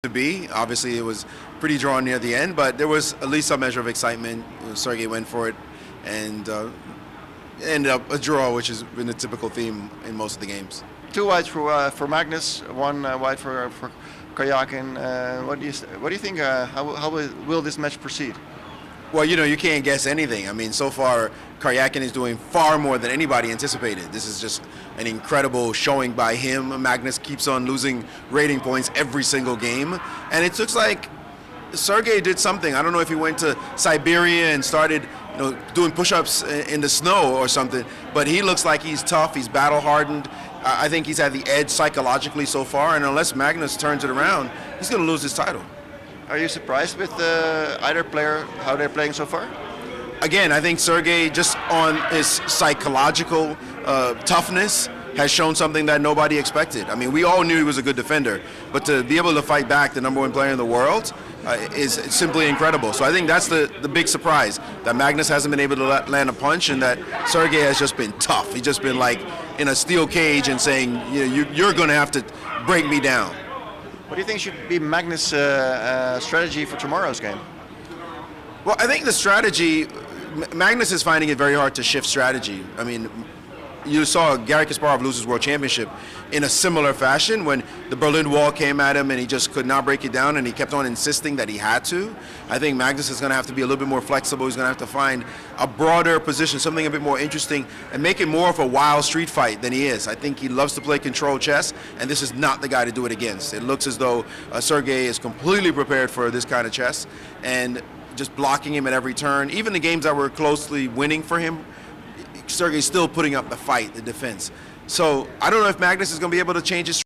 to be. Obviously, it was pretty drawn near the end, but there was at least some measure of excitement. Sergey went for it, and ended up a draw, which has been a typical theme in most of the games. 2 whites for Magnus, 1 white for Karjakin. What do you think? How will this match proceed? Well, you can't guess anything. I mean, so far, Karjakin is doing far more than anybody anticipated. This is just an incredible showing by him. Magnus keeps on losing rating points every single game. And it looks like Sergey did something. I don't know if he went to Siberia and started doing push-ups in the snow or something, but he looks like he's tough, he's battle-hardened. I think he's had the edge psychologically so far, and unless Magnus turns it around, he's going to lose his title. Are you surprised with either player, how they're playing so far? Again, I think Sergey, just on his psychological toughness, has shown something that nobody expected. I mean, we all knew he was a good defender, but to be able to fight back the #1 player in the world is simply incredible. So I think that's the big surprise, that Magnus hasn't been able to land a punch, and that Sergey has just been tough. He's just been like in a steel cage and saying, you're going to have to break me down. What do you think should be Magnus' strategy for tomorrow's game? Well, I think the strategy, Magnus is finding it very hard to shift strategy. I mean, you saw Garry Kasparov lose his world championship in a similar fashion when the Berlin Wall came at him and he just could not break it down, and he kept on insisting that he had to. I think Magnus is going to have to be a little bit more flexible. He's going to have to find a broader position, something a bit more interesting, and make it more of a wild street fight than he is. I think he loves to play control chess, and this is not the guy to do it against. It looks as though Sergey is completely prepared for this kind of chess, and just blocking him at every turn. Even the games that were closely winning for him, Sergey's still putting up the fight, the defense. So I don't know if Magnus is going to be able to change his